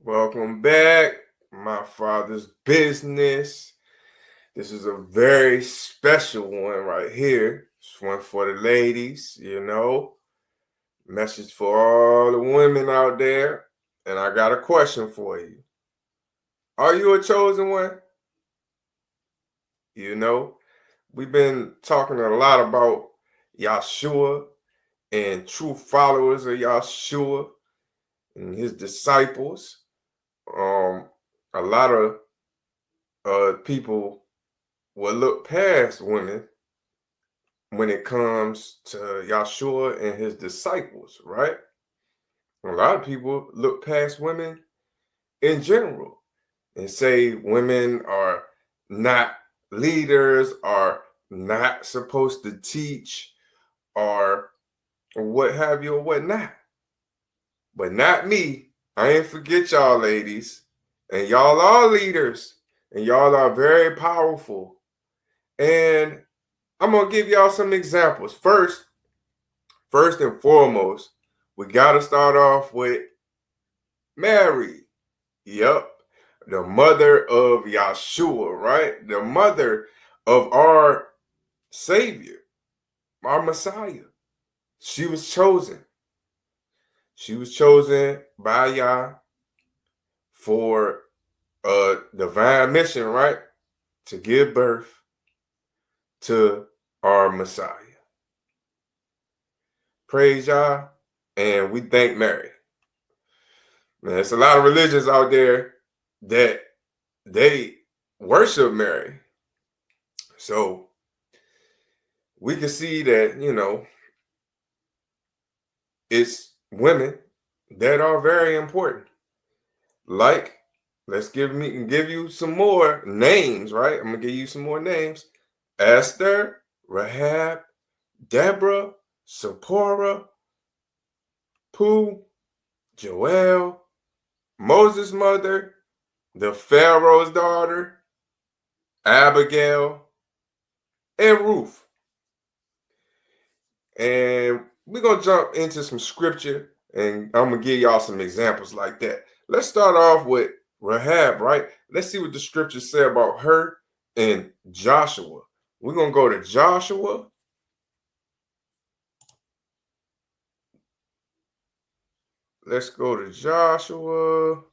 Welcome back, my father's business. This is a very special one right here. It's one for the ladies, Message for all the women out there. And I got a question for you. Are you a chosen one? We've been talking a lot about Yahshua and true followers of Yahshua and his disciples. A lot of people will look past women when it comes to Yahshua and his disciples, right? A lot of people look past women in general and say women are not leaders, are not supposed to teach, or what have you or what not. But not me. I ain't forget y'all, ladies. And y'all are leaders. And y'all are very powerful. And I'm going to give y'all some examples. First and foremost, we got to start off with Mary. Yep. The mother of Yahshua, right? The mother of our Savior, our Messiah. She was chosen. She was chosen by Yah for a divine mission, right? To give birth to our Messiah. Praise Yah, and we thank Mary. Man, there's a lot of religions out there that they worship Mary. So we can see that, it's women that are very important. Like, let's give you some more names, right? I'm gonna give you some more names. Esther, Rahab, Deborah, Sephora, Pooh, Joel, Moses' mother, the Pharaoh's daughter, Abigail, and Ruth. And we're going to jump into some scripture, and I'm going to give y'all some examples like that. Let's start off with Rahab, right? Let's see what the scriptures say about her and Joshua. We're going to go to Joshua. Let's go to Joshua.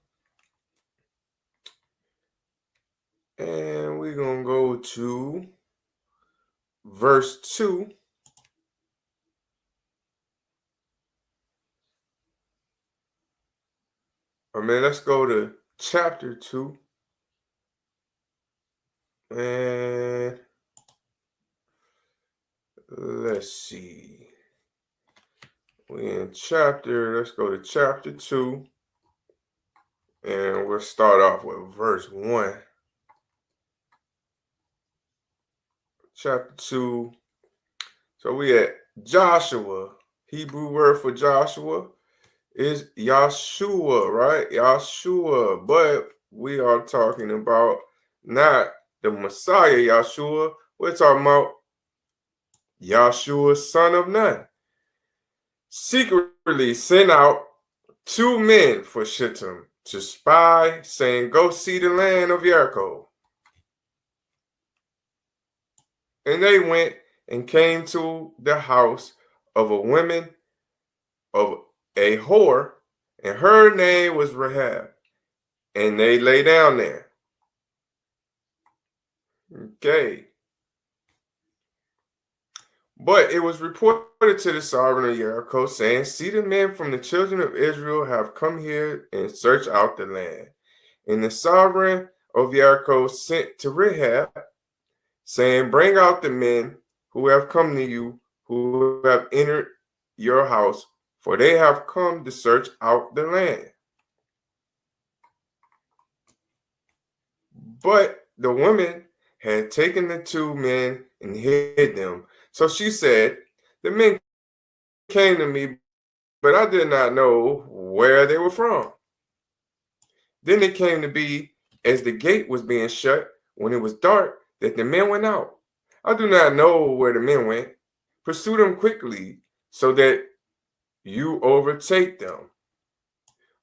And we're going to go to verse 2. Let's go to chapter 2. And let's see. Let's go to chapter 2. And we'll start off with verse 1. Chapter 2. So we at Joshua. Hebrew word for Joshua is Yahshua, right? Yahshua. But we are talking about not the Messiah Yahshua. We're talking about Yahshua, son of Nun. Secretly sent out 2 men for Shittim to spy, saying, "Go see the land of Jericho." And they went and came to the house of a woman of a whore, and her name was Rahab. And they lay down there. Okay. But it was reported to the sovereign of Jericho, saying, "See, the men from the children of Israel have come here and search out the land." And the sovereign of Jericho sent to Rahab, saying, "Bring out the men who have come to you, who have entered your house, for they have come to search out the land." But the woman had taken the 2 men and hid them. So she said, "The men came to me, but I did not know where they were from." Then it came to be, as the gate was being shut, when it was dark, that the men went out. I do not know where the men went. Pursue them quickly, so that you overtake them.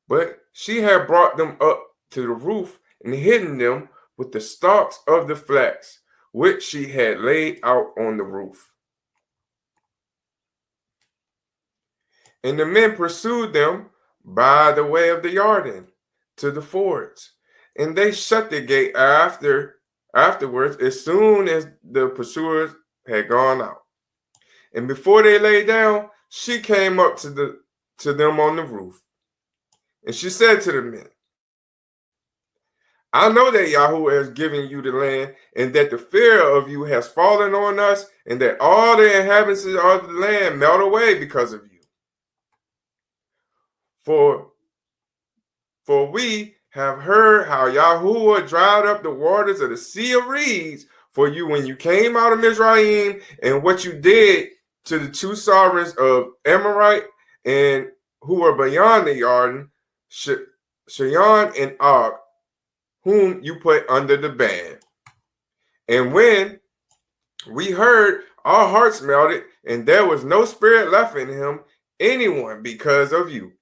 But she had brought them up to the roof and hidden them with the stalks of the flax, which she had laid out on the roof. And the men pursued them by the way of the Jordan to the fords, and they shut the gate afterwards as soon as the pursuers had gone out. And before they lay down, she came up to them on the roof, and she said to the men, "I know that Yahweh has given you the land, and that the fear of you has fallen on us, and that all the inhabitants of the land melt away because of you. For we have heard how Yahuwah dried up the waters of the Sea of Reeds for you when you came out of Mizraim, and what you did to the 2 sovereigns of Amorite and who were beyond the Jordan, Sihon and Og, whom you put under the ban. And when we heard, our hearts melted, and there was no spirit left in anyone because of you.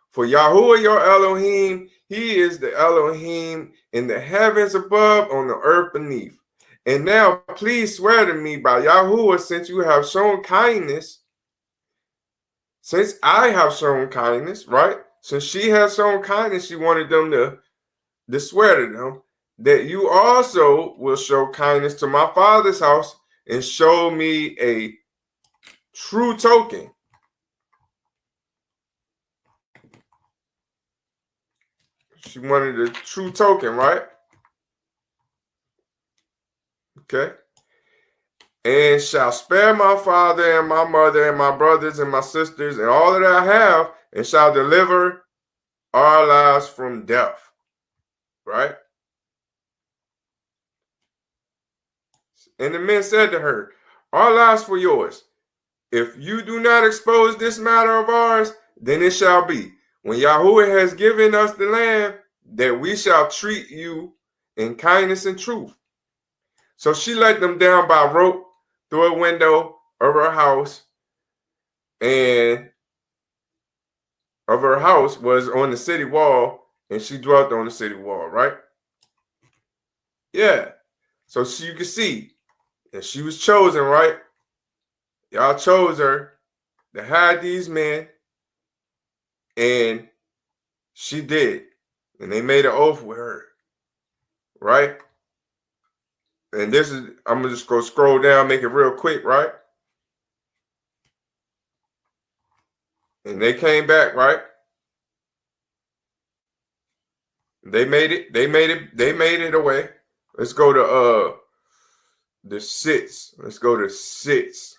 For Yahuwah your Elohim, he is the Elohim in the heavens above, on the earth beneath. And now please swear to me by Yahuwah, since you have shown kindness, since I have shown kindness," right? Since she has shown kindness, she wanted them to swear to them, "that you also will show kindness to my father's house and show me a true token." She wanted a true token, right? Okay. "And shall spare my father and my mother and my brothers and my sisters and all that I have, and shall deliver our lives from death." Right? And the men said to her, "Our lives for yours. If you do not expose this matter of ours, then it shall be, when Yahuwah has given us the land, that we shall treat you in kindness and truth." So she let them down by rope through a window of her house, and of her house was on the city wall, and she dwelt on the city wall, right? Yeah. So you can see that she was chosen, right? Y'all chose her to hide these men, and she did. And they made an oath with her, right? And this is, I'm gonna just go scroll down, make it real quick, right? And they came back, right? They made it away. Let's go to the 6. Let's go to 6.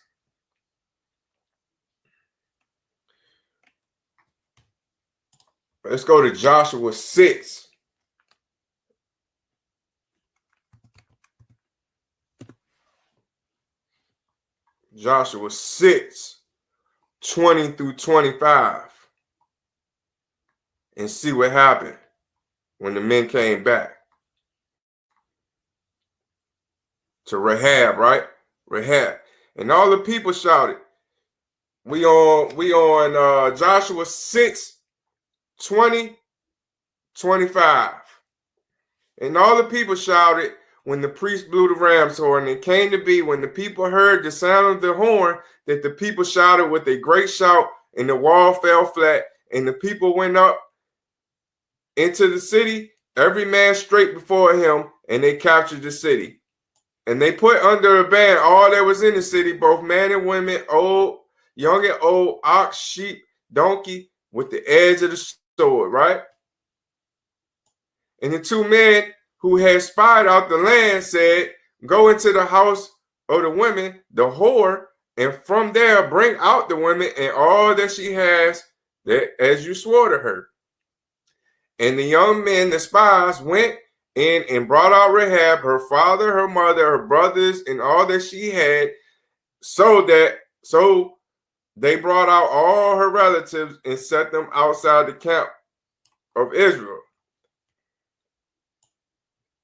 Let's go to Joshua 6. Joshua 6, 20 through 25. And see what happened when the men came back to Rahab, right? Rahab. And all the people shouted. We on Joshua 6, 20, 25. And all the people shouted when the priest blew the ram's horn. And it came to be, when the people heard the sound of the horn, that the people shouted with a great shout, and the wall fell flat, and the people went up into the city, every man straight before him, and they captured the city. And they put under a ban all that was in the city, both men and women, old, young and old, ox, sheep, donkey, with the edge of the sword, right? And the two men who had spied out the land said, go into the house of the women, the whore, and from there bring out the women and all that she has, that as you swore to her. And the young men, the spies, went in and brought out Rahab, her father, her mother, her brothers, and all that she had, so they brought out all her relatives and set them outside the camp of Israel.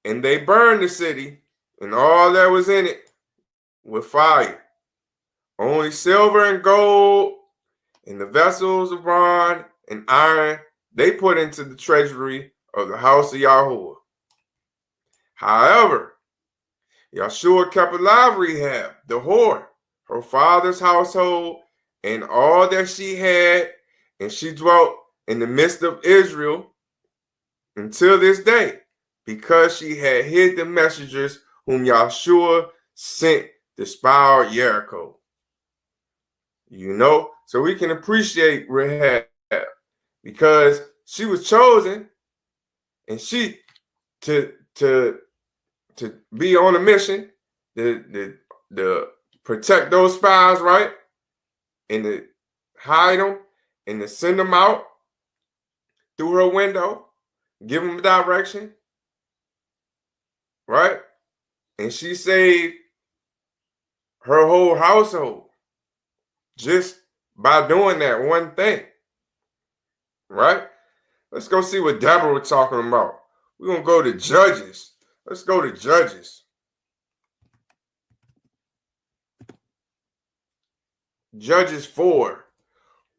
And they burned the city and all that was in it with fire. Only silver and gold and the vessels of bronze and iron they put into the treasury of the house of Yahuwah. However, Yahshua kept alive Rahab, the whore, her father's household, and all that she had, and she dwelt in the midst of Israel until this day, because she had hid the messengers whom Yahshua sent to spy out Jericho. You know, so we can appreciate Rahab because she was chosen, and she to be on a mission to protect those spies, right? And to hide them and to send them out through her window, give them direction, right? And she saved her whole household just by doing that one thing, right? Let's go see what Deborah was talking about. We're going to go to Judges. Let's go to Judges. Judges 4.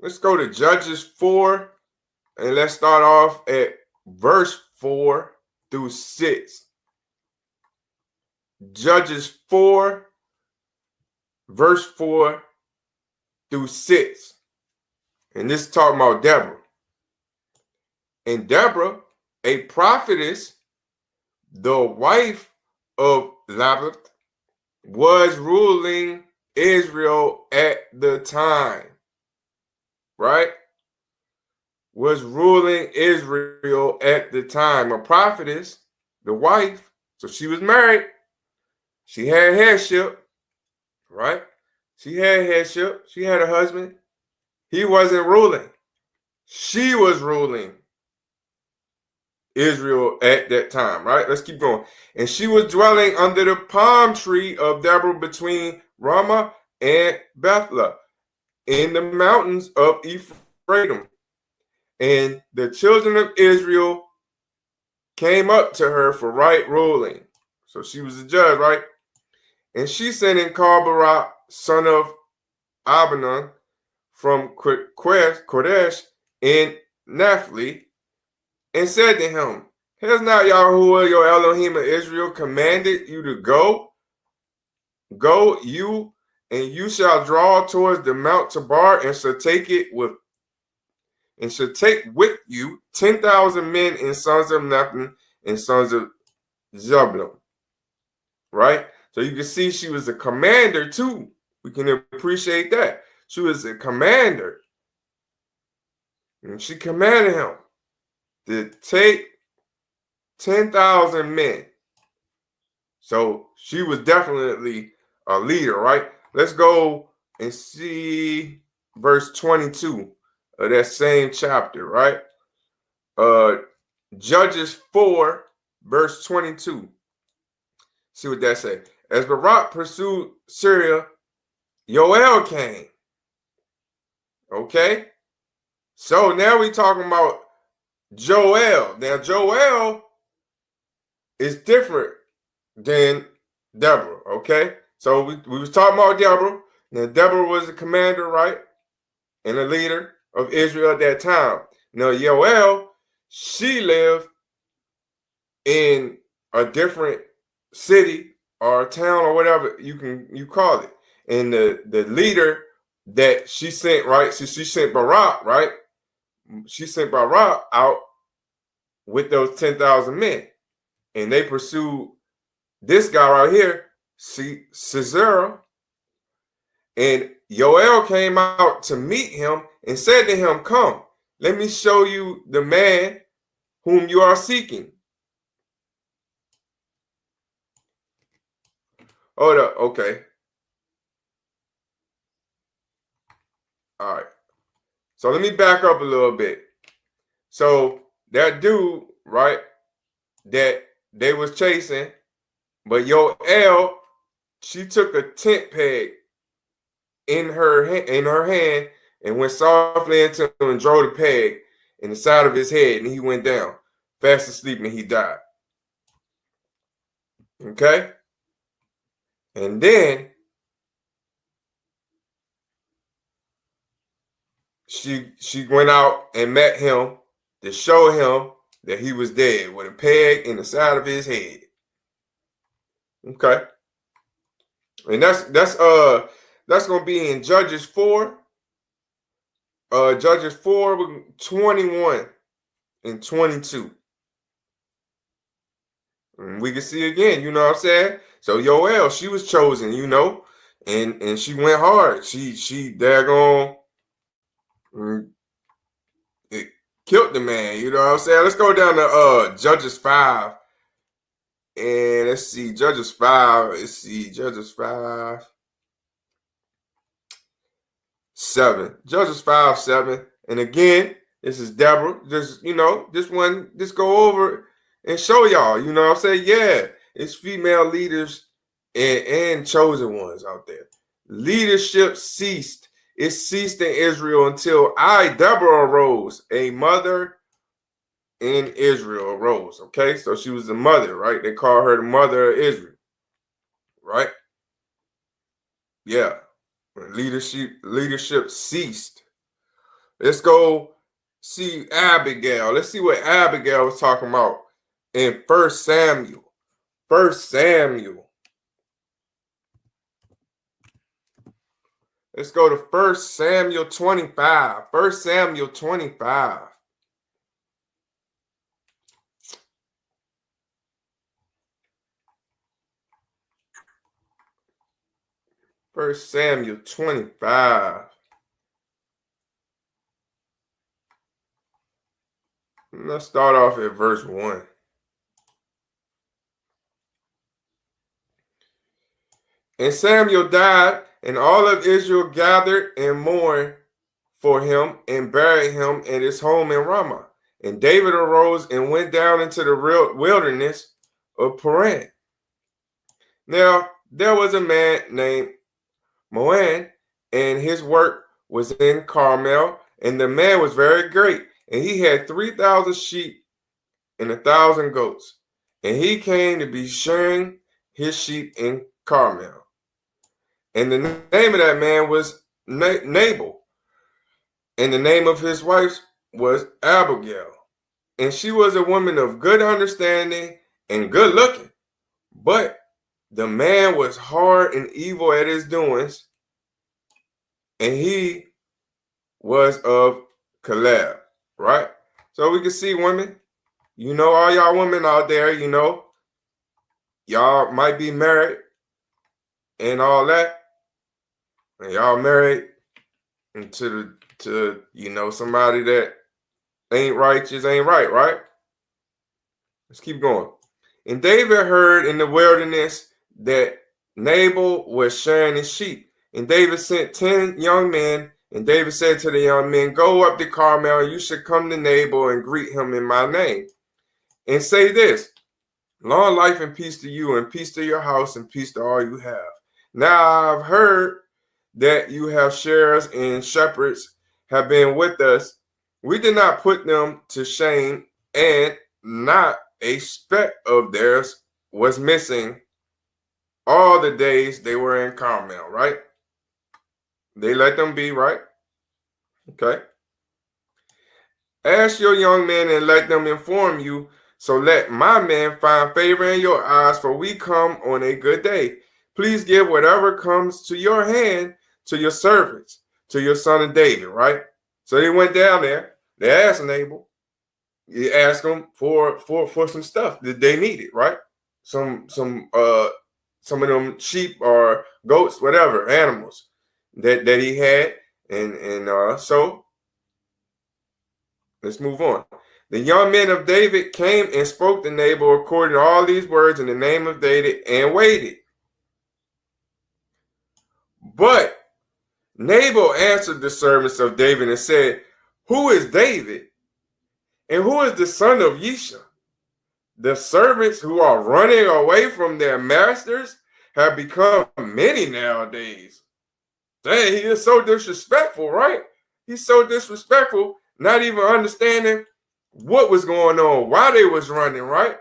Let's go to Judges 4, and let's start off at verse 4 through 6. Judges 4, verse 4 through 6. And this is talking about Deborah. And Deborah, a prophetess, the wife of Labath, was ruling Israel at the time, right? Was ruling Israel at the time. A prophetess, the wife, so she was married. She had headship, right? She had headship. She had a husband. He wasn't ruling. She was ruling Israel at that time, right? Let's keep going. And she was dwelling under the palm tree of Deborah between Ramah and Bethlah in the mountains of Ephraim. And the children of Israel came up to her for right ruling. So she was a judge, right? And she sent in Barak, son of Abinon, from Kodesh in Naphtali, and said to him, has not Yahuwah, your Elohim of Israel, commanded you to go? Go you, and you shall draw towards the Mount Tabor, and shall take with you 10,000 men and sons of Naphtali and sons of Zebulun. Right? So you can see she was a commander too. We can appreciate that. She was a commander. And she commanded him to take 10,000 men. So she was definitely a leader, right? Let's go and see verse 22 of that same chapter, right? Judges 4, verse 22. See what that say. As Barak pursued Syria, Yoel came. Okay? So now we're talking about Joel. Now Joel is different than Deborah, okay? So we was talking about Deborah. Now Deborah was a commander, right? And a leader of Israel at that time. Now Yoel, she lived in a different city or town or whatever you call it. And the leader that she sent, right? So she sent Barak, right? She sent Barak out with those 10,000 men. And they pursued this guy right here, Sisera. And Yoel came out to meet him and said to him, come, let me show you the man whom you are seeking. Hold up. Okay. All right. So let me back up a little bit. So that dude, right, that they was chasing, but Yoel, she took a tent peg in her hand and went softly into him and drove the peg in the side of his head, and he went down fast asleep, and he died. Okay, and then she went out and met him to show him that he was dead with a peg in the side of his head. Okay, and that's gonna be in Judges 4. Judges 4, 21 and 22. And we can see again, you know what I'm saying? So Yoel, she was chosen, and she went hard. She daggone it killed the man, you know what I'm saying? Let's go down to Judges 5. And let's see, Judges 5. Let's see, Judges 5. 7. Judges 5, 7. And again, this is Deborah. Just just go over and show y'all. You know what I'm saying? Yeah, it's female leaders and chosen ones out there. Leadership ceased. It ceased in Israel until Deborah, arose. A mother in Israel arose. Okay, so she was the mother, right? They call her the mother of Israel, right? Yeah. Leadership ceased. Let's go see Abigail. Let's see what Abigail was talking about in 1 Samuel. 1 Samuel. Let's go to 1 Samuel 25. 1 Samuel 25. First Samuel 25. Let's start off at verse 1. And Samuel died, and all of Israel gathered and mourned for him and buried him at his home in Ramah. And David arose and went down into the wilderness of Paran. Now, there was a man named Moan, and his work was in Carmel, and the man was very great, and he had 3,000 sheep and 1,000 goats, and he came to be shearing his sheep in Carmel. And the name of that man was Nabal, and the name of his wife was Abigail, and she was a woman of good understanding and good looking, but the man was hard and evil at his doings, and he was of Caleb, right? So we can see women, all y'all women out there, y'all might be married and all that, and y'all married to somebody that ain't righteous, ain't right? Let's keep going. And David heard in the wilderness that Nabal was shearing his sheep. And David sent 10 young men, and David said to the young men, "Go up to Carmel, and you should come to Nabal and greet him in my name. And say this, long life and peace to you, and peace to your house, and peace to all you have. Now I've heard that you have shearers and shepherds have been with us. We did not put them to shame, and not a speck of theirs was missing all the days they were in Carmel," right? They let them be, right? Okay. "Ask your young men and let them inform you. So let my men find favor in your eyes, for we come on a good day. Please give whatever comes to your hand to your servants, to your son David," right? So they went down there. They asked Nabal. He asked them for some stuff that they needed, right? Some of them sheep or goats, whatever, animals that he had. And so let's move on. The young men of David came and spoke to Nabal according to all these words in the name of David, and waited. But Nabal answered the servants of David and said, who is David? And who is the son of Yishah? The servants who are running away from their masters have become many nowadays. Dang, he is so disrespectful, right? He's so disrespectful, not even understanding what was going on, why they was running, right?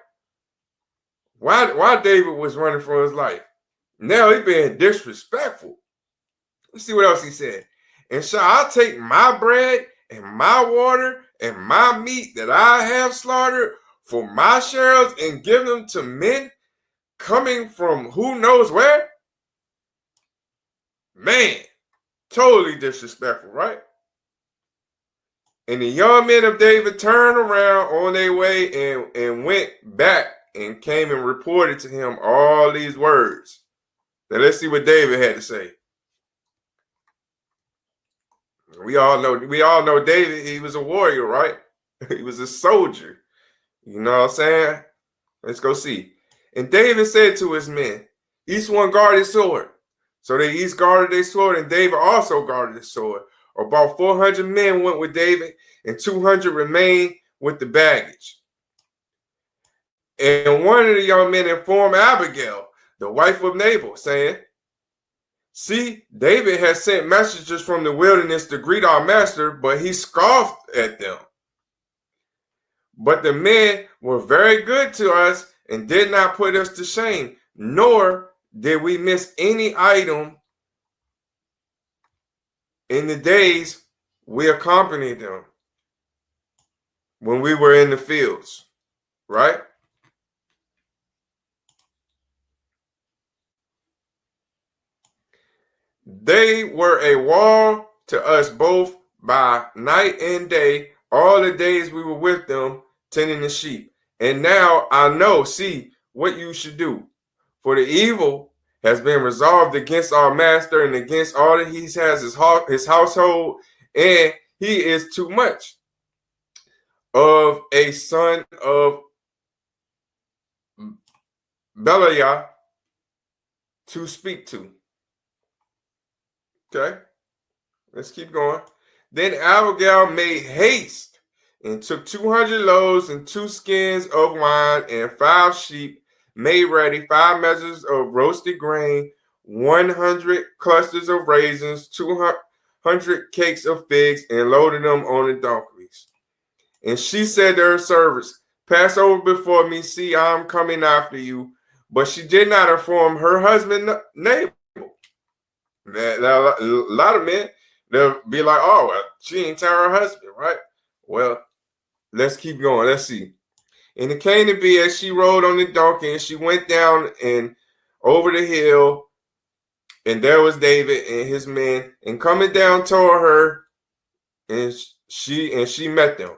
Why David was running for his life. Now he being disrespectful. Let's see what else he said. And shall I take my bread and my water and my meat that I have slaughtered for my shares and give them to men coming from who knows where? Man, totally disrespectful, right? And the young men of David turned around on their way and went back and came and reported to him all these words. Now let's see what David had to say. We all know David, he was a warrior, right? He was a soldier. You know what I'm saying? Let's go see. And David said to his men, each one guard his sword. So they each guarded their sword, and David also guarded his sword. About 400 men went with David, and 200 remained with the baggage. And one of the young men informed Abigail, the wife of Nabal, saying, see, David has sent messengers from the wilderness to greet our master, but he scoffed at them. But the men were very good to us and did not put us to shame, nor did we miss any item in the days we accompanied them when we were in the fields, right? They were a wall to us both by night and day, all the days we were with them, tending the sheep. And now I know, see, what you should do. For the evil has been resolved against our master and against all that he has his household, and he is too much of a son of Belial to speak to. Okay, let's keep going. Then Abigail made haste and took 200 loaves and 2 skins of wine and 5 sheep, made ready 5 measures of roasted grain, 100 clusters of raisins, 200 cakes of figs, and loaded them on the donkeys. And she said to her servants, pass over before me, see, I am coming after you. But she did not inform her husband Nabal. Now, a lot of men, they'll be like, oh, well, she ain't tell her husband, right? Well, let's keep going. Let's see. And it came to be as she rode on the donkey, and she went down and over the hill, and there was David and his men, and coming down toward her, and she met them.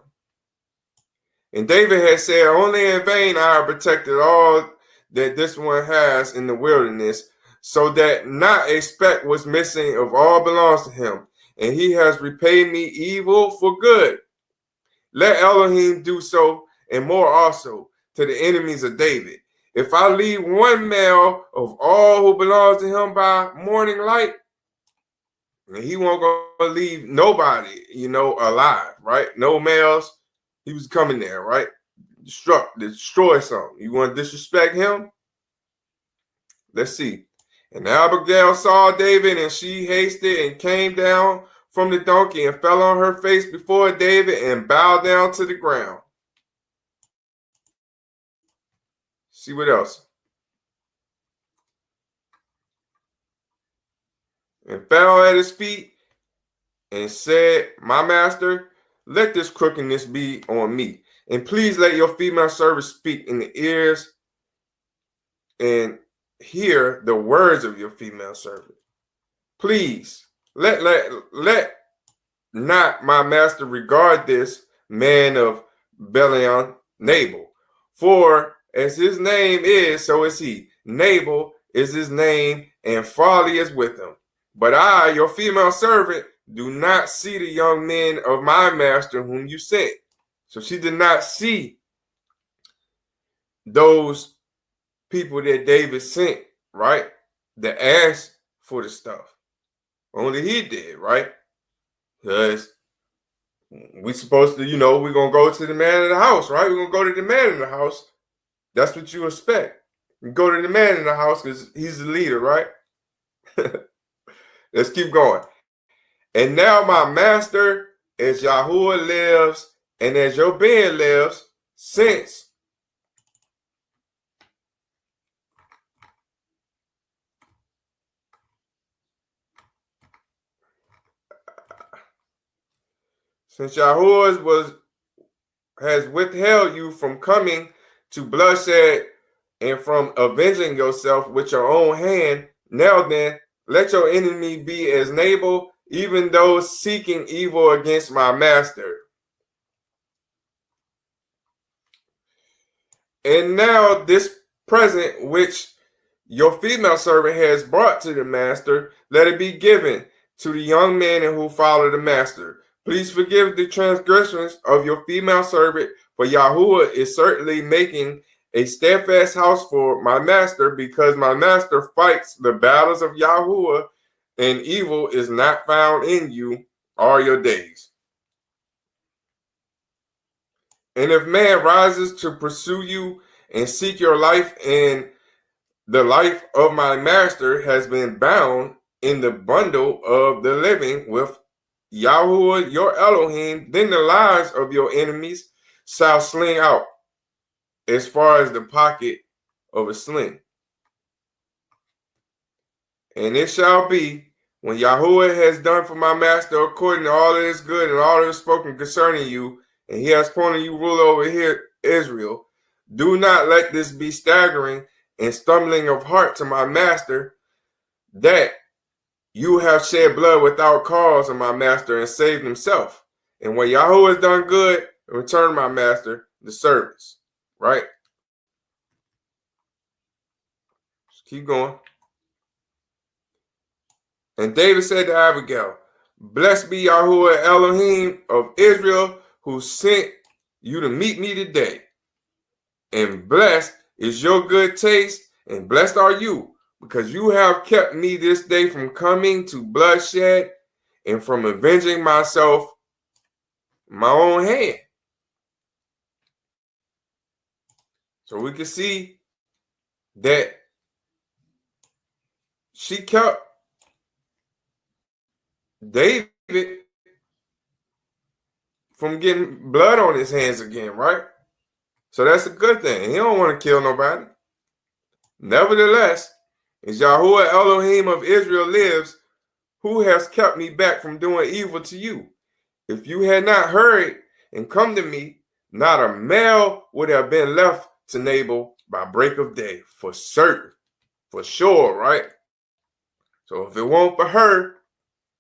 And David had said, only in vain I have protected all that this one has in the wilderness, so that not a speck was missing of all belongs to him. And he has repaid me evil for good. Let Elohim do so, and more also, to the enemies of David. If I leave one male of all who belongs to him by morning light, he won't go leave nobody, alive, right? No males. He was coming there, right? Destroy something. You want to disrespect him? Let's see. And Abigail saw David, and she hasted and came down from the donkey and fell on her face before David and bowed down to the ground. See what else? And fell at his feet and said, my master, let this crookedness be on me. And please let your female servant speak in the ears and hear the words of your female servant. Please let not my master regard this man of Belial, Nabal. For as his name is, so is he. Nabal is his name, and folly is with him. But I, your female servant, do not see the young men of my master whom you sent. So she did not see those people that David sent, right? That asked for the stuff. Only he did, right? Because we supposed to, we're going to go to the man in the house, right? We're going to go to the man in the house. That's what you expect. You go to the man in the house because he's the leader, right? Let's keep going. And now my master, as Yahuwah lives, and as your being lives, since Yahuwah has withheld you from coming to bloodshed and from avenging yourself with your own hand, now then, let your enemy be as Nabal, even though seeking evil against my master. And now this present which your female servant has brought to the master, let it be given to the young men who follow the master. Please forgive the transgressions of your female servant, for Yahuwah is certainly making a steadfast house for my master, because my master fights the battles of Yahuwah, and evil is not found in you all your days. And if man rises to pursue you and seek your life, and the life of my master has been bound in the bundle of the living with Yahuwah your Elohim, then the lives of your enemies shall sling out as far as the pocket of a sling. And it shall be, when Yahuwah has done for my master according to all that is good and all that is spoken concerning you, and he has appointed you ruler over here, Israel, do not let this be staggering and stumbling of heart to my master, that you have shed blood without cause of my master and saved himself. And when Yahuwah has done good, return my master the service. Right? Just keep going. And David said to Abigail, blessed be Yahuwah Elohim of Israel, who sent you to meet me today. And blessed is your good taste, and blessed are you, because you have kept me this day from coming to bloodshed and from avenging myself my own hand. So we can see that she kept David from getting blood on his hands again, right? So that's a good thing. He don't want to kill nobody. Nevertheless, as Yahuwah Elohim of Israel lives, who has kept me back from doing evil to you? If you had not hurried and come to me, not a male would have been left to Nabal by break of day, for certain, for sure, right? So if it weren't for her,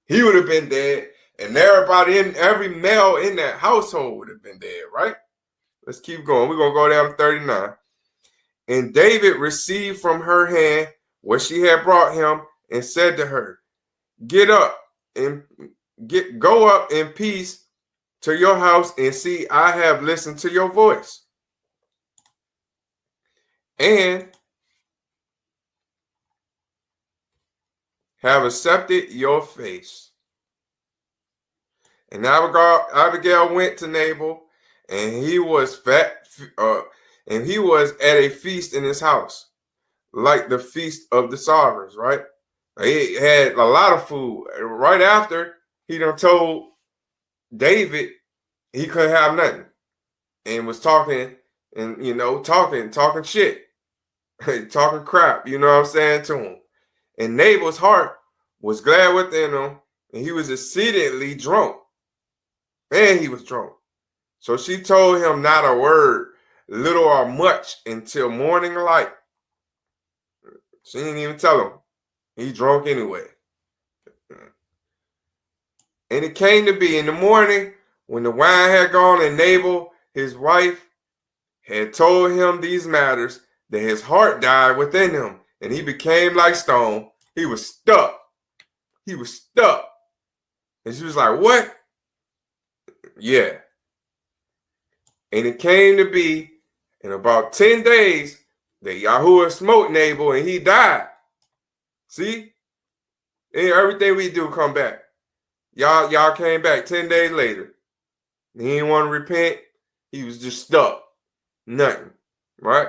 he would have been dead, and every male in that household would have been dead, right? Let's keep going. We're going to go down to 39. And David received from her hand what she had brought him, and said to her, go up in peace to your house, and see, I have listened to your voice, and have accepted your face. And Abigail went to Nabal, and he was and he was at a feast in his house, like the feast of the sovereigns, right? He had a lot of food. Right after, he done told David he couldn't have nothing, and was talking and talking shit, talking crap, you know what I'm saying, to him. And Nabal's heart was glad within him, and he was exceedingly drunk. And he was drunk. So she told him not a word, little or much, until morning light. She didn't even tell him. He drunk anyway. And it came to be in the morning, when the wine had gone, and Nabal, his wife, had told him these matters, that his heart died within him, and he became like stone. He was stuck. He was stuck. And she was like, what? Yeah. And it came to be in about 10 days that Yahuwah smote Nabal, and he died. See? And everything we do come back. Y'all came back 10 days later. He didn't want to repent. He was just stuck. Nothing. Right?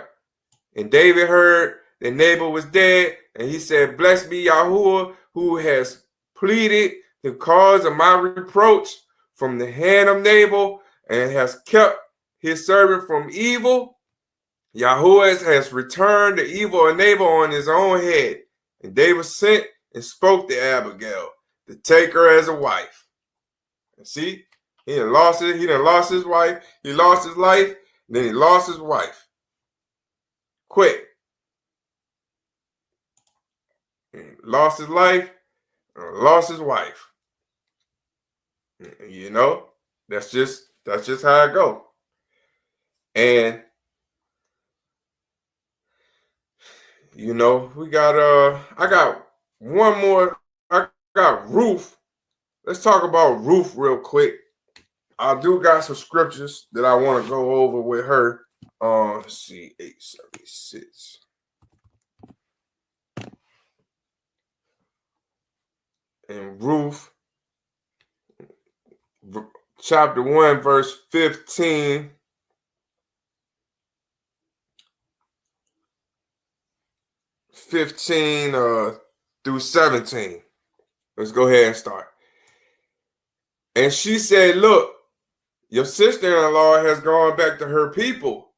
And David heard that Nabal was dead, and he said, "Blessed be Yahuwah, who has pleaded the cause of my reproach from the hand of Nabal, and has kept his servant from evil. Yahuwah has returned the evil of Nabal on his own head." And David sent and spoke to Abigail to take her as a wife. And see, he done lost it. He done lost his wife. He lost his life. Then he lost his wife. Quick. Lost his life. Lost his wife. You know, that's just how it go. And you know, we got I got one more. I got Ruth. Let's talk about Ruth real quick. I do got some scriptures that I want to go over with her. Let's see, 876. And Ruth, chapter 1, verse 15. 15 through 17. Let's go ahead and start. And she said, "Look, your sister-in-law has gone back to her people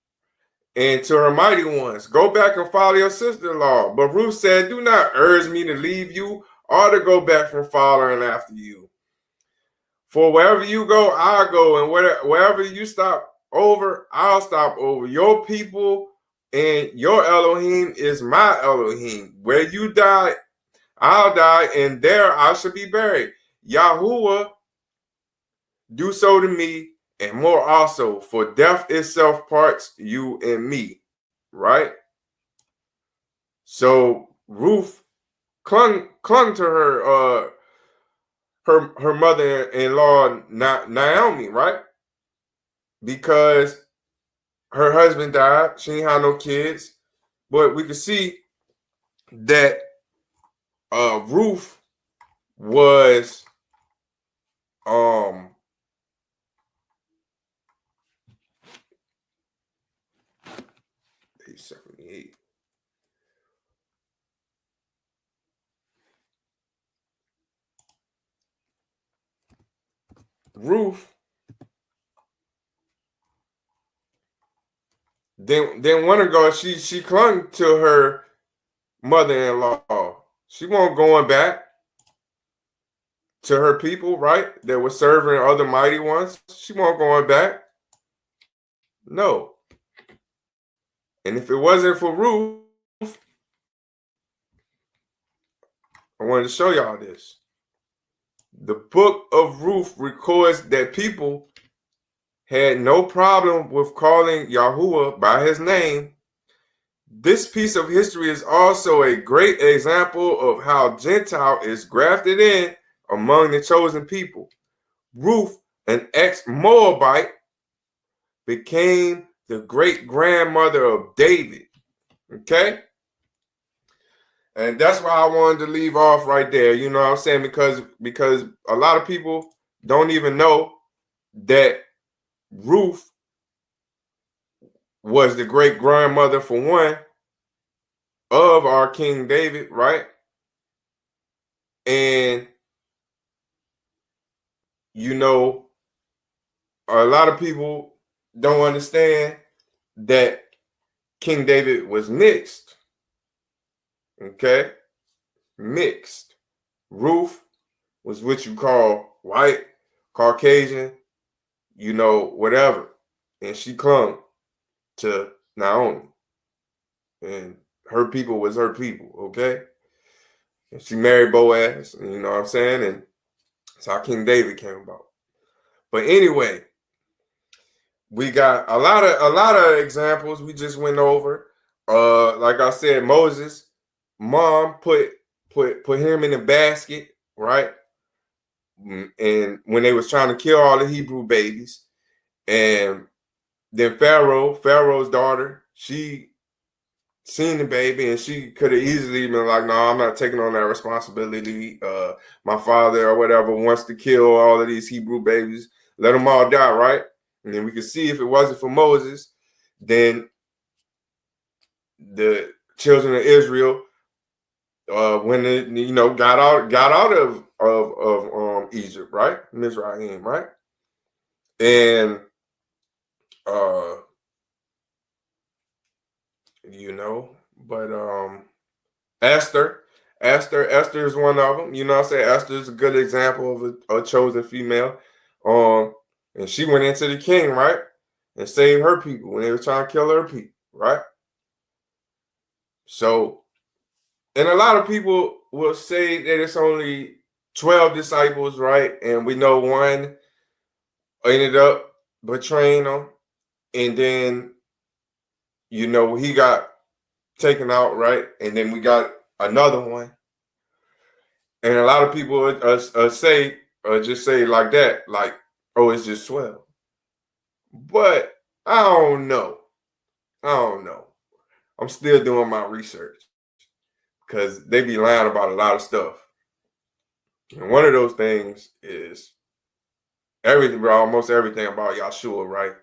and to her mighty ones. Go back and follow your sister-in-law." But Ruth said, "Do not urge me to leave you or to go back from following after you. For wherever you go, I'll go, and wherever you stop over, I'll stop over. Your people and your Elohim is my Elohim. Where you die, I'll die, and there I shall be buried. Yahuwah do so to me, and more also, for death itself parts you and me." Right? So Ruth clung to her mother-in-law Naomi, right? Because her husband died. She ain't had no kids. But we can see that Ruth was 878. Ruth didn't want to go. She clung to her mother-in-law. She won't going back to her people, right? That were serving other mighty ones. She won't going back. No. And if it wasn't for Ruth, I wanted to show y'all this. The book of Ruth records that people had no problem with calling Yahuwah by his name. This piece of history is also a great example of how Gentile is grafted in among the chosen people. Ruth, an ex-Moabite, became the great-grandmother of David. Okay? And that's why I wanted to leave off right there. You know what I'm saying? Because a lot of people don't even know that Ruth was the great-grandmother, for one, of our King David, right? And, you know, a lot of people don't understand that King David was mixed. Okay? Mixed. Ruth was what you call white, Caucasian, you know, whatever. And she clung to Naomi. And her people was her people, okay? And she married Boaz, you know what I'm saying? And that's how King David came about. But anyway, we got a lot of examples we just went over. Like I said, Moses' mom put him in a basket, right? And when they was trying to kill all the Hebrew babies, and then Pharaoh's daughter, she seen the baby, and she could have easily been like, no, I'm not taking on that responsibility. My father or whatever wants to kill all of these Hebrew babies. Let them all die, right? And then we could see if it wasn't for Moses, then the children of Israel, when they, got out of Egypt, right? Mizraim, right? And but Esther is one of them. You know what I'm saying? Esther is a good example of a chosen female. And she went into the king, right? And saved her people when they were trying to kill her people, right? So, and a lot of people will say that it's only 12 disciples, right? And we know one ended up betraying them. And then, he got taken out, right? And then we got another one. And a lot of people just say like that, like, oh, it's just 12. But I don't know. I'm still doing my research because they be lying about a lot of stuff. And one of those things is almost everything about Yahshua, right?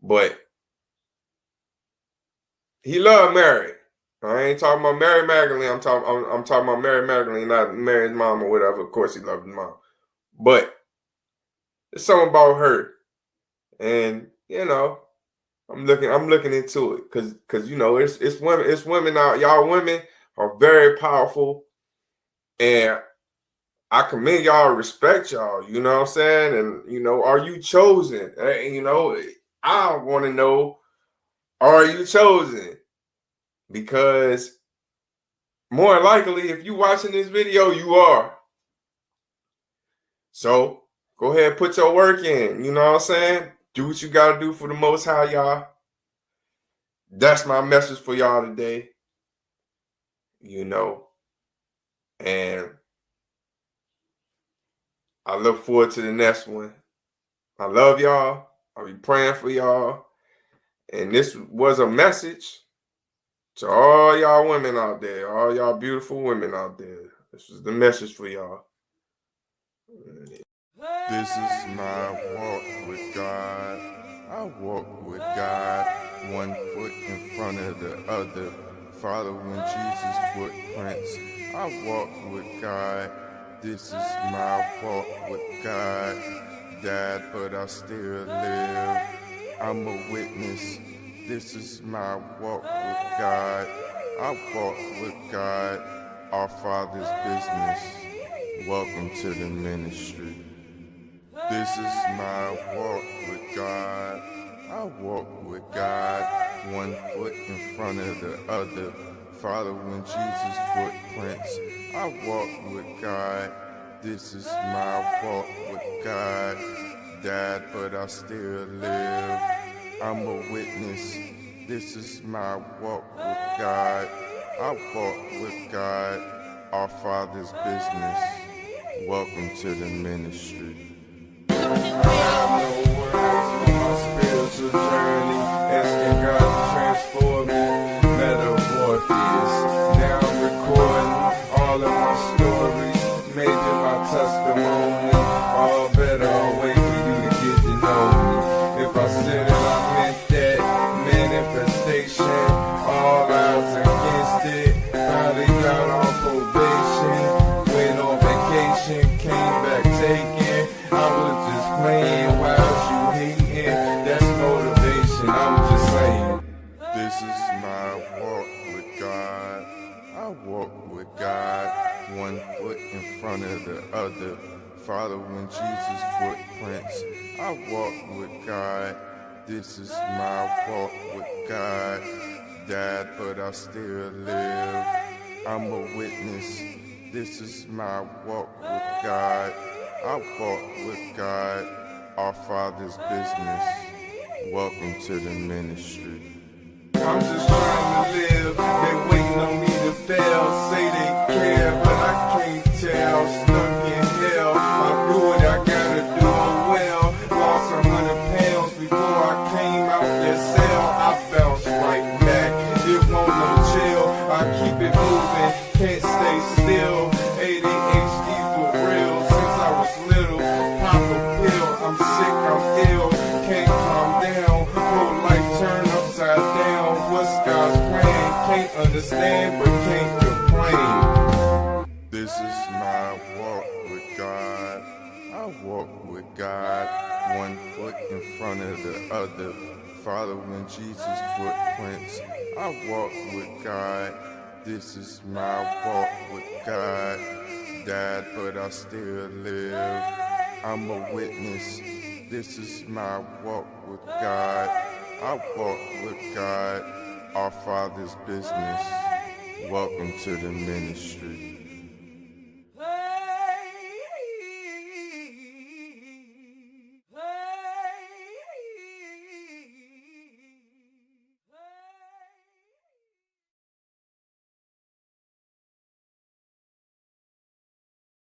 But he loved Mary. I ain't talking about Mary Magdalene. I'm talking about Mary Magdalene, not Mary's mom or whatever. Of course, he loved his mom, but there's something about her, and I'm looking into it because it's women out. Y'all women are very powerful, and I commend y'all, respect y'all. You know what I'm saying? And are you chosen? I want to know, are you chosen? Because more likely, if you're watching this video, you are. So go ahead, put your work in. You know what I'm saying? Do what you got to do for the Most High, y'all. That's my message for y'all today. And I look forward to the next one. I love y'all. I'll be praying for y'all. And this was a message to all y'all women out there, all y'all beautiful women out there. This is the message for y'all. This is my walk with God. I walk with God, one foot in front of the other, following Jesus' footprints. I walk with God. This is my walk with God. Died, but I still live. I'm a witness. This is my walk with God. I walk with God, our Father's business. Welcome to the ministry. This is my walk with God. I walk with God, one foot in front of the other, following Jesus' footprints. I walk with God. This is my walk with God. Died, but I still live. I'm a witness. This is my walk with God. I walk with God, our Father's business. Welcome to the ministry. I have no words for my spiritual journey, asking God to transform me. Metamorphosis. Now I'm recording all of my stories, making my testimony all better, way for you to get to know me. If I said it, I meant that. Manifestation, all odds against it. Finally got on probation, went on vacation, came back taken. I was just playing while you hating. That's motivation, I'm just saying. This is my walk with God. I walk with God, one foot in front of the other, following Jesus' footprints. I walk with God. This is my walk with God. Died, but I still live. I'm a witness. This is my walk with God. I walk with God, our Father's business. Welcome to the ministry. I'm just trying to live. They waiting on me to fail. Say they care, but I can't tell. Stuck in hell. I do what I gotta do well. Lost 100 pounds before I came out that cell. I bounced right back. It won't keep it moving, can't stay still. ADHD for real, since I was little. Pop a pill, I'm sick, I'm ill. Can't calm down, whole life turn upside down. What's God's plan? Can't understand, but can't complain. This is my walk with God. I walk with God, one foot in front of the other, following Jesus' footprints. I walk with God. This is my walk with God. Died, but I still live. I'm a witness. This is my walk with God. I walk with God. Our Father's business. Welcome to the ministry.